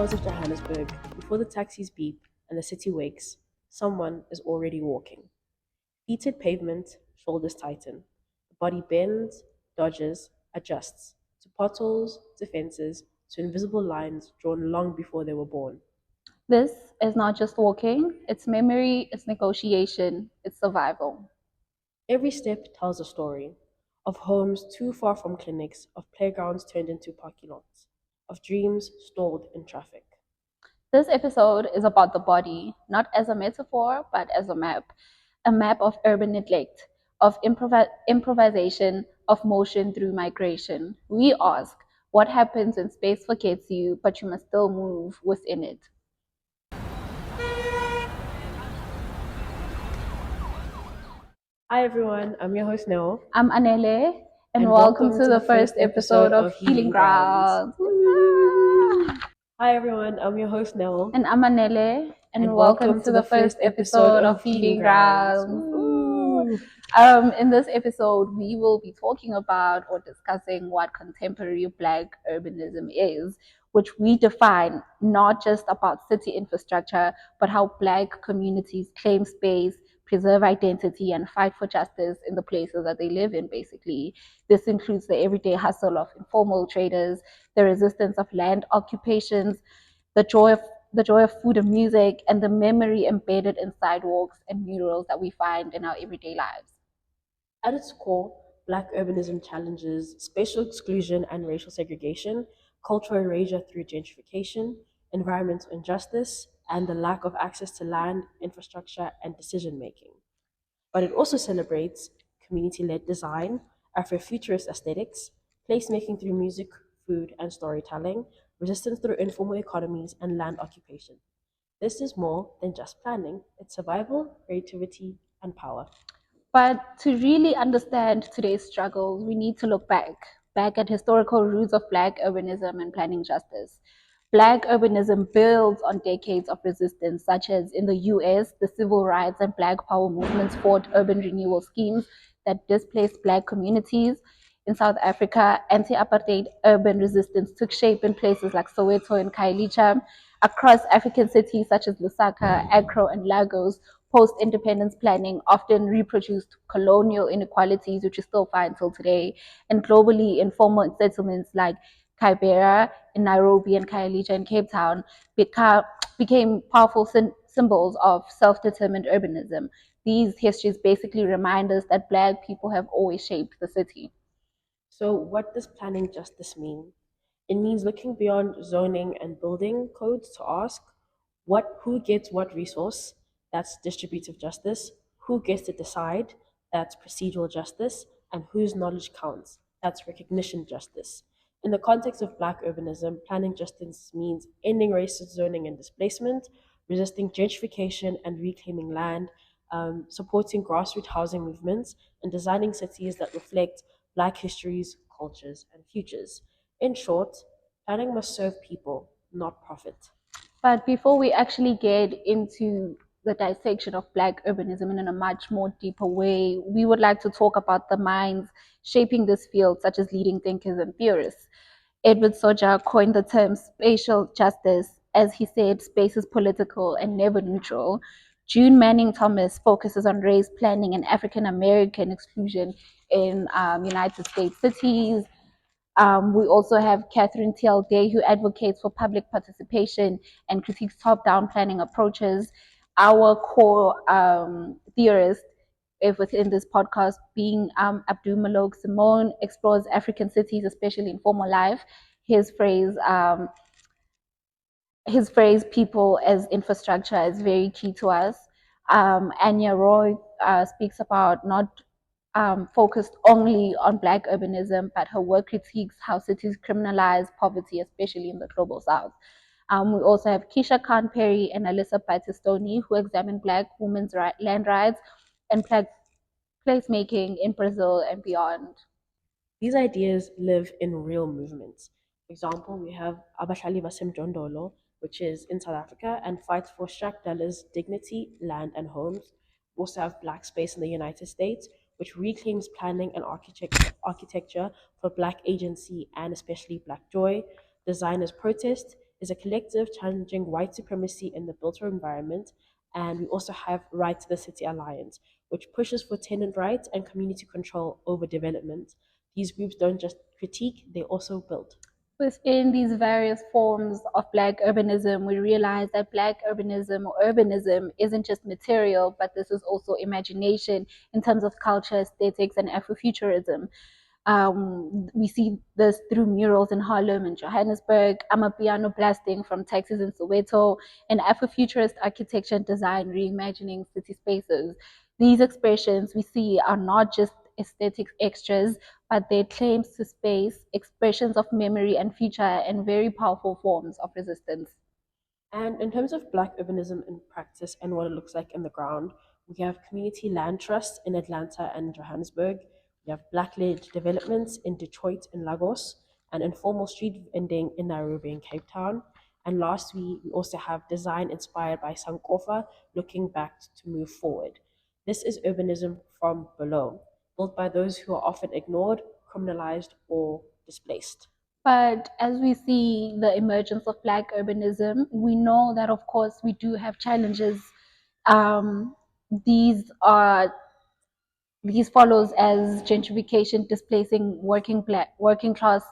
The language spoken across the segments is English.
hours of Johannesburg, before the taxis beep and the city wakes, someone is already walking. Feet hit pavement, shoulders tighten. The body bends, dodges, adjusts to potholes, to fences, to invisible lines drawn long before they were born. This is not just walking, it's memory, it's negotiation, it's survival. Every step tells a story of homes too far from clinics, of playgrounds turned into parking lots, of dreams stalled in traffic. This episode is about the body, not as a metaphor, but as a map of urban neglect, of improvisation, of motion through migration. We ask, what happens when space forgets you, but you must still move within it? Hi everyone, I'm your host Nell, I'm Anele, and and welcome welcome to to the the first first episode episode of of Healing Healing Grounds. Grounds. Woo! Hi everyone, I'm your host Nell, And I'm Anele, and and welcome welcome to to the the first first episode episode of of Healing Healing Grounds. Grounds. Ooh. Woo! In this episode, we will be talking about or discussing what contemporary Black urbanism is, which we define not just about city infrastructure, but how Black communities claim space, preserve identity, and fight for justice in the places that they live in, basically. This includes the everyday hustle of informal traders, the resistance of land occupations, the joy of the joy of food and music, and the memory embedded in sidewalks and murals that we find in our everyday lives. At its core, Black urbanism challenges spatial exclusion and racial segregation, cultural erasure through gentrification, environmental injustice, and the lack of access to land, infrastructure, and decision making. But it also celebrates community led design, Afrofuturist aesthetics, placemaking through music, food, and storytelling, resistance through informal economies, and land occupation. This is more than just planning, it's survival, creativity, and power. But to really understand today's struggles, we need to look back at historical roots of Black urbanism and planning justice. Black urbanism builds on decades of resistance, such as in the US, the civil rights and Black power movements fought urban renewal schemes that displaced Black communities. In South Africa, anti apartheid urban resistance took shape in places like Soweto and Kailicha. Across African cities such as Lusaka, Accra, and Lagos, post independence planning often reproduced colonial inequalities, which we still find till today. And globally, informal settlements like Kibera in Nairobi and Khayelitsha in Cape Town became powerful symbols of self determined urbanism. These histories basically remind us that Black people have always shaped the city. So, what does planning justice mean? It means looking beyond zoning and building codes to ask who gets what resource, that's distributive justice, who gets to decide, that's procedural justice, and whose knowledge counts, that's recognition justice. In the context of Black urbanism, planning justice means ending racist zoning and displacement, resisting gentrification and reclaiming land, supporting grassroots housing movements, and designing cities that reflect Black histories, cultures, and futures. In short, planning must serve people, not profit. But before we actually get into the dissection of Black urbanism in a much more deeper way, we would like to talk about the minds shaping this field, such as leading thinkers and theorists. Edward Soja coined the term spatial justice. As he said, space is political and never neutral. June Manning Thomas focuses on race planning and African American exclusion in United States cities. We also have Catherine T.L. Day, who advocates for public participation and critiques top down planning approaches. Our core theorist, if within this podcast, being Abdul Malok Simone, explores African cities, especially in formal life. His phrase, um, his phrase "people as infrastructure" is very key to us. Anya Roy speaks about not focused only on Black urbanism, but her work critiques how cities criminalize poverty, especially in the global South. We also have Keisha Khan Perry and Alyssa Battistoni, who examine Black women's land rights and Black placemaking in Brazil and beyond. These ideas live in real movements. For example, we have Abahlali Basemjondolo, which is in South Africa and fights for Shakdala's dignity, land, and homes. We also have Black Space in the United States, which reclaims planning and architecture for Black agency and especially Black joy. Designers protest, is a collective challenging white supremacy in the built environment. And we also have Right to the City Alliance, which pushes for tenant rights and community control over development. These groups don't just critique, they also build. Within these various forms of Black urbanism, we realize that Black urbanism or urbanism isn't just material, but this is also imagination in terms of culture, aesthetics, and Afrofuturism. We see this through murals in Harlem and Johannesburg, Amapiano blasting from taxis in Soweto, and Afrofuturist architecture and design reimagining city spaces. These expressions we see are not just aesthetic extras, but they're claims to space, expressions of memory and future, and very powerful forms of resistance. And in terms of Black urbanism in practice and what it looks like in the ground, we have community land trusts in Atlanta and Johannesburg. We have Black led developments in Detroit and Lagos, and informal street vending in Nairobi and Cape Town. And last, we also have design inspired by Sankofa, looking back to move forward. This is urbanism from below, built by those who are often ignored, criminalized, or displaced. But as we see the emergence of Black urbanism, we know that, of course, we do have challenges. Um, these are these follows as gentrification displacing working class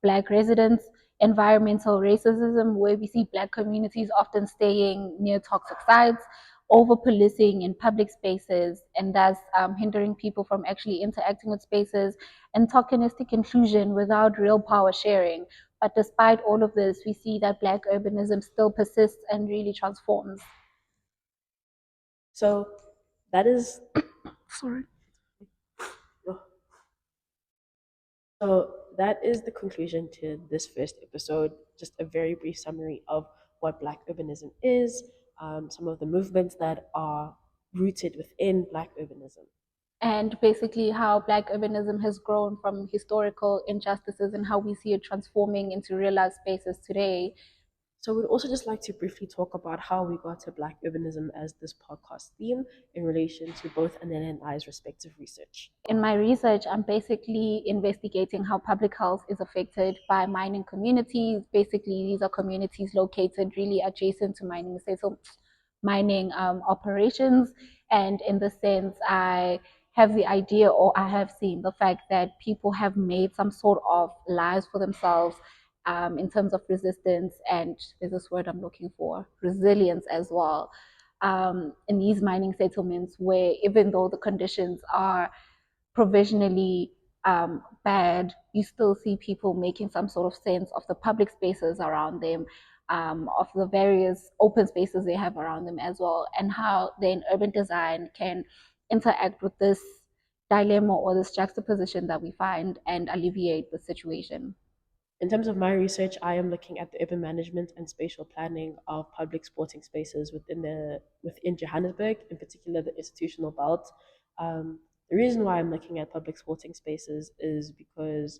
Black residents, environmental racism, where we see Black communities often staying near toxic sites, over policing in public spaces, and thus hindering people from actually interacting with spaces, and tokenistic inclusion without real power sharing. But despite all of this, we see that Black urbanism still persists and really transforms. So that is Sorry. So that is the conclusion to this first episode. Just a very brief summary of what Black urbanism is, some of the movements that are rooted within Black urbanism. And basically how Black urbanism has grown from historical injustices and how we see it transforming into real life spaces today. So we'd also just like to briefly talk about how we got to Black urbanism as this podcast theme in relation to both Anela and I's respective research. In my research, I'm basically investigating how public health is affected by mining communities. Basically, these are communities located really adjacent to mining, say, so mining operations. And in the sense, I have the idea, or I have seen the fact that people have made some sort of lives for themselves in terms of resistance, and there's this word I'm looking for, resilience as well. In these mining settlements, where even though the conditions are provisionally bad, you still see people making some sort of sense of the public spaces around them, of the various open spaces they have around them as well, and how then urban design can interact with this dilemma or this juxtaposition that we find and alleviate the situation. In terms of my research, I am looking at the urban management and spatial planning of public sporting spaces within Johannesburg, in particular the institutional belt. The reason why I'm looking at public sporting spaces is because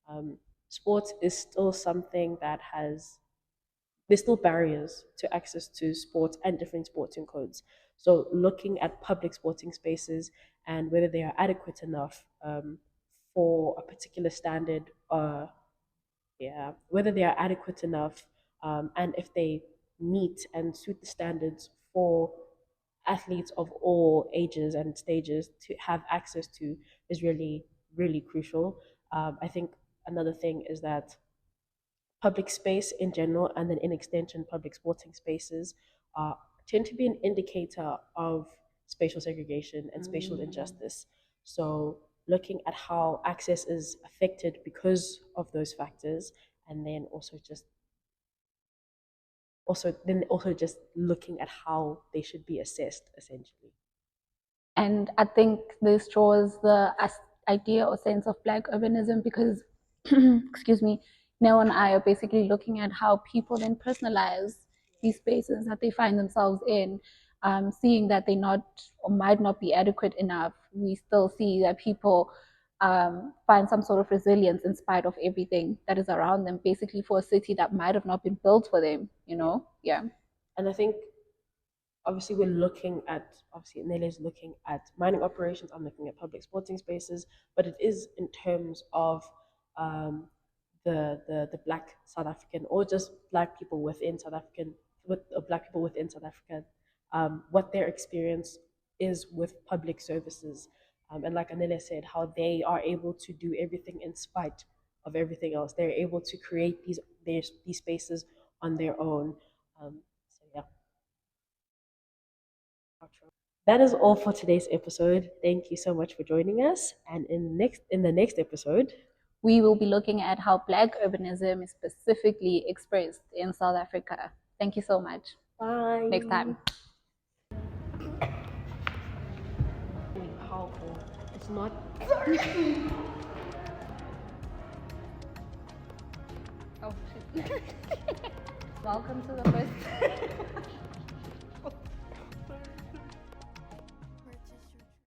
um, sports is still something that has there's still barriers to access to sports and different sporting codes. So looking at public sporting spaces and whether they are adequate enough for a particular standard yeah, whether they are adequate enough and if they meet and suit the standards for athletes of all ages and stages to have access to is really, really crucial. I think another thing is that public space in general, and then in extension, public sporting spaces, uh, tend to be an indicator of spatial segregation and spatial injustice. So, looking at how access is affected because of those factors, and then also just looking at how they should be assessed, essentially. And I think this draws the idea or sense of Black urbanism because, excuse me, Nell and I are basically looking at how people then personalize these spaces that they find themselves in, seeing that they not or might not be adequate enough. We still see that people find some sort of resilience in spite of everything that is around them, basically for a city that might have not been built for them, you Yeah. know? Yeah. And I think obviously we're looking at obviously Nele's looking at mining operations. I'm looking at public sporting spaces, but it is in terms of um, the Black South African, or just Black people within South African, with Black people within South Africa, what their experience is with public services, and like Anele said, how they are able to do everything in spite of everything else. They're able to create these spaces on their own. So yeah. That is all for today's episode. Thank you so much for joining us. And in the next episode, We will be looking at how Black urbanism is specifically expressed in South Africa. Thank you so much. bye. Next time. Powerful. It's not. Oh, shit. Welcome to the first.